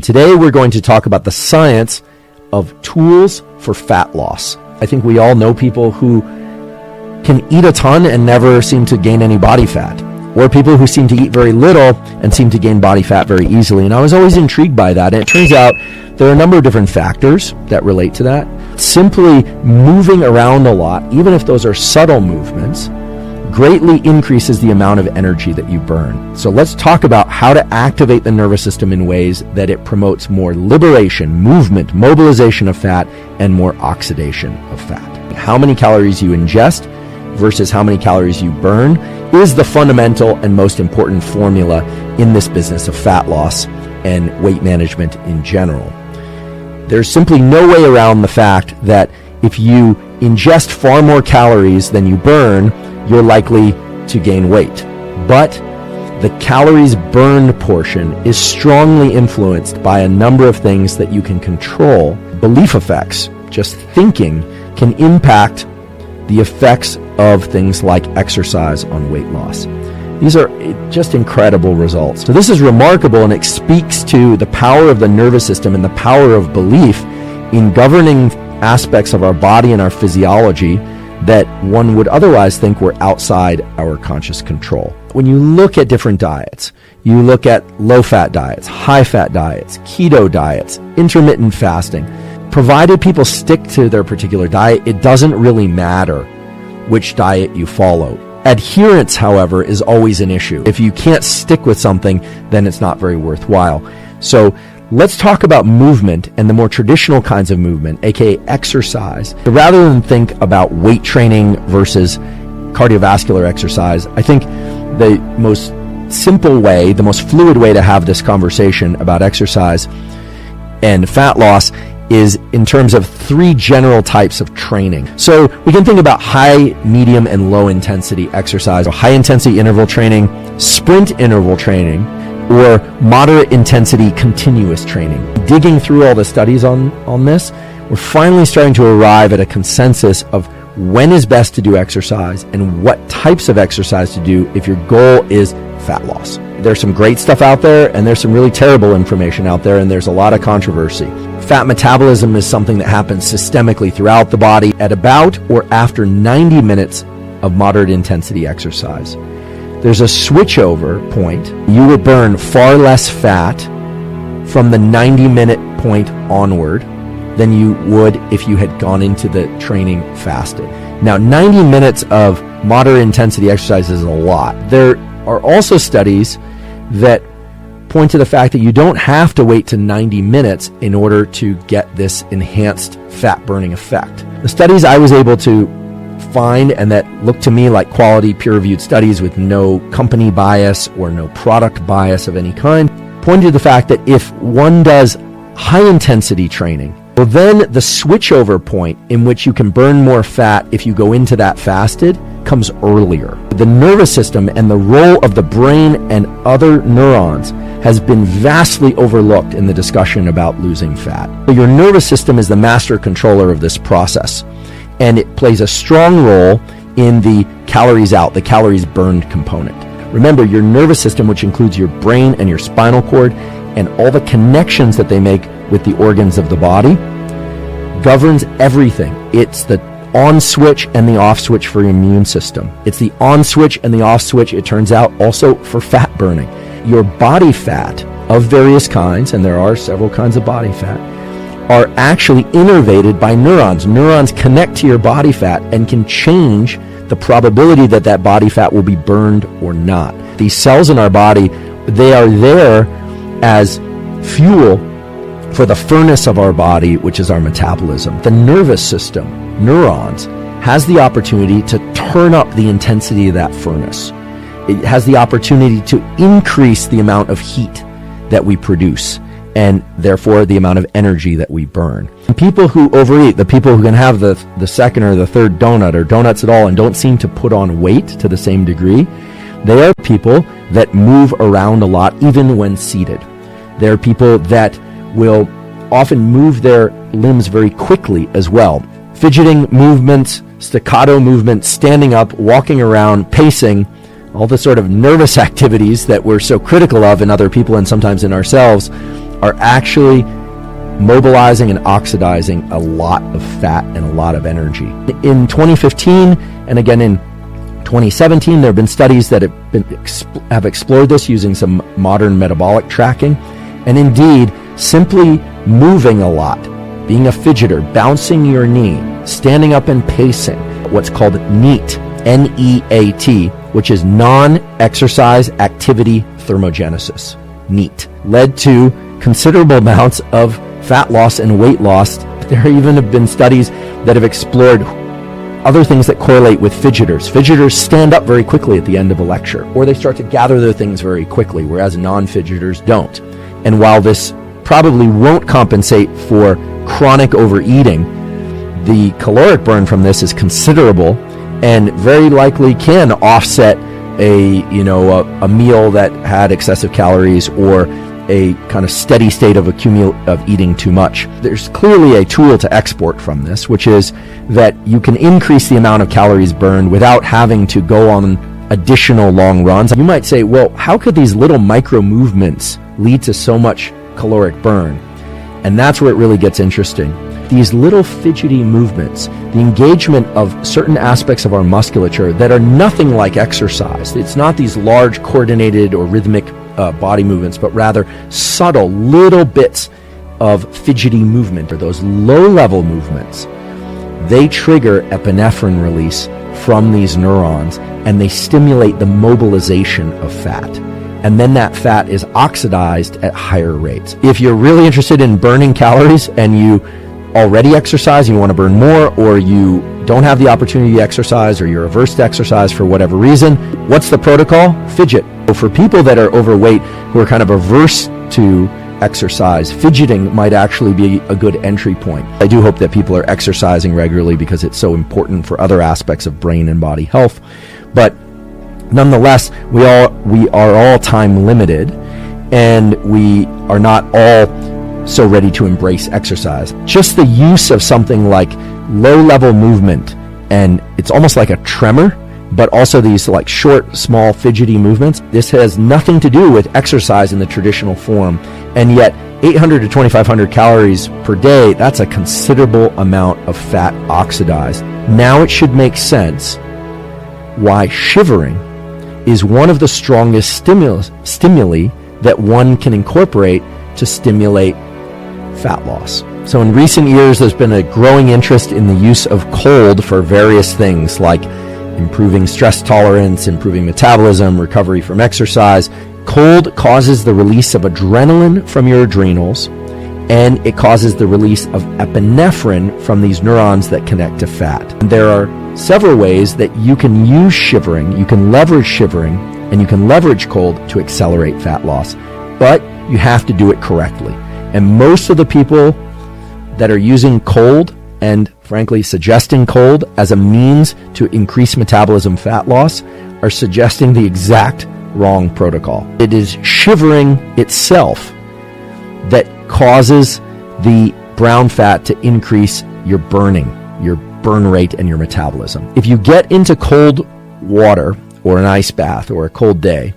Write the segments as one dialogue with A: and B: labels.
A: Today we're going to talk about the science of tools for fat loss. I think we all know people who can eat a ton and never seem to gain any body fat, or people who seem to eat very little and seem to gain body fat very easily. And I was always intrigued by that. And it turns out there are a number of different factors that relate to that. Simply moving around a lot, even if those are subtle movements, greatly increases the amount of energy that you burn. So let's talk about how to activate the nervous system in ways that it promotes more liberation, movement, mobilization of fat, and more oxidation of fat. How many calories you ingest versus how many calories you burn is the fundamental and most important formula in this business of fat loss and weight management in general. There's simply no way around the fact that if you ingest far more calories than you burn, you're likely to gain weight. But the calories burned portion is strongly influenced by a number of things that you can control. Belief effects, just thinking, can impact the effects of things like exercise on weight loss. These are just incredible results. So this is remarkable, and it speaks to the power of the nervous system and the power of belief in governing aspects of our body and our physiology that one would otherwise think were outside our conscious control. When you look at different diets, you look at low-fat diets, high-fat diets, keto diets, intermittent fasting, provided people stick to their particular diet, it doesn't really matter which diet you follow. Adherence, however, is always an issue. If you can't stick with something, then it's not very worthwhile. So let's talk about movement and the more traditional kinds of movement, aka exercise. Rather than think about weight training versus cardiovascular exercise, I think the most simple way, the most fluid way to have this conversation about exercise and fat loss is in terms of three general types of training. So we can think about high, medium, and low intensity exercise, or high intensity interval training, sprint interval training, or moderate intensity continuous training. Digging through all the studies on this, we're finally starting to arrive at a consensus of when is best to do exercise and what types of exercise to do if your goal is fat loss. There's some great stuff out there, and there's some really terrible information out there, and there's a lot of controversy. Fat metabolism is something that happens systemically throughout the body at about or after 90 minutes of moderate intensity exercise. There's a switchover point. You will burn far less fat from the 90-minute point onward than you would if you had gone into the training fasted. Now, 90 minutes of moderate intensity exercise is a lot. There are also studies that point to the fact that you don't have to wait to 90 minutes in order to get this enhanced fat burning effect. The studies I was able to find, and that looked to me like quality peer-reviewed studies with no company bias or no product bias of any kind, pointed to the fact that if one does high-intensity training, well, then the switchover point in which you can burn more fat if you go into that fasted comes earlier. The nervous system and the role of the brain and other neurons has been vastly overlooked in the discussion about losing fat. Your nervous system is the master controller of this process, and it plays a strong role in the calories out, the calories burned component. Remember, your nervous system, which includes your brain and your spinal cord and all the connections that they make with the organs of the body, governs everything. It's the on switch and the off switch for your immune system. It's the on switch and the off switch, it turns out, also for fat burning. Your body fat of various kinds, and there are several kinds of body fat, are actually innervated by neurons. Neurons connect to your body fat and can change the probability that that body fat will be burned or not. These cells in our body, they are there as fuel for the furnace of our body, which is our metabolism. The nervous system, neurons, has the opportunity to turn up the intensity of that furnace. It has the opportunity to increase the amount of heat that we produce, and therefore the amount of energy that we burn. And people who overeat, the people who can have the second or the third donut or donuts at all and don't seem to put on weight to the same degree, they are people that move around a lot even when seated. They're people that will often move their limbs very quickly as well. Fidgeting movements, staccato movements, standing up, walking around, pacing, all the sort of nervous activities that we're so critical of in other people and sometimes in ourselves are actually mobilizing and oxidizing a lot of fat and a lot of energy. In 2015 and again in 2017, there have been studies that have explored this using some modern metabolic tracking. And indeed, simply moving a lot, being a fidgeter, bouncing your knee, standing up and pacing, what's called NEAT, N-E-A-T, which is non-exercise activity thermogenesis, NEAT, led to considerable amounts of fat loss and weight loss. There even have been studies that have explored other things that correlate with fidgeters. Fidgeters stand up very quickly at the end of a lecture, or they start to gather their things very quickly, whereas non-fidgeters don't. And while this probably won't compensate for chronic overeating, the caloric burn from this is considerable and very likely can offset a meal that had excessive calories or a kind of steady state of eating too much. There's clearly a tool to export from this, which is that you can increase the amount of calories burned without having to go on additional long runs. You might say, well, how could these little micro movements lead to so much caloric burn? And that's where it really gets interesting. These little fidgety movements, the engagement of certain aspects of our musculature that are nothing like exercise. It's not these large coordinated or rhythmic body movements, but rather subtle little bits of fidgety movement, or those low-level movements. They trigger epinephrine release from these neurons, and they stimulate the mobilization of fat. And then that fat is oxidized at higher rates. If you're really interested in burning calories and you already exercise, you want to burn more, or you don't have the opportunity to exercise, or you're averse to exercise for whatever reason, what's the protocol? Fidget. So for people that are overweight who are kind of averse to exercise, fidgeting might actually be a good entry point. I do hope that people are exercising regularly because it's so important for other aspects of brain and body health. But nonetheless, we are all time limited, and we are not all so ready to embrace exercise. Just the use of something like low-level movement, and it's almost like a tremor, but also these like short, small, fidgety movements. This has nothing to do with exercise in the traditional form, and yet 800 to 2,500 calories per day, that's a considerable amount of fat oxidized. Now it should make sense why shivering is one of the strongest stimuli that one can incorporate to stimulate fat loss. So in recent years, there's been a growing interest in the use of cold for various things like improving stress tolerance, improving metabolism, recovery from exercise. Cold causes the release of adrenaline from your adrenals, and it causes the release of epinephrine from these neurons that connect to fat. And there are several ways that you can use shivering, you can leverage shivering, and you can leverage cold to accelerate fat loss. But you have to do it correctly. And most of the people that are using cold and frankly suggesting cold as a means to increase metabolism fat loss are suggesting the exact wrong protocol. It is shivering itself that causes the brown fat to increase your burning, your burn rate, and your metabolism. If you get into cold water or an ice bath or a cold day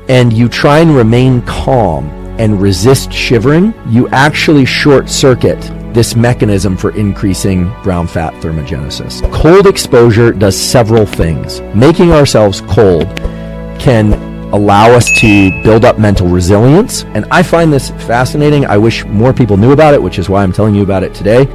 A: and you try and remain calm and resist shivering, you actually short circuit this mechanism for increasing brown fat thermogenesis. Cold exposure does several things. Making ourselves cold can allow us to build up mental resilience, and I find this fascinating. I wish more people knew about it, which is why I'm telling you about it today.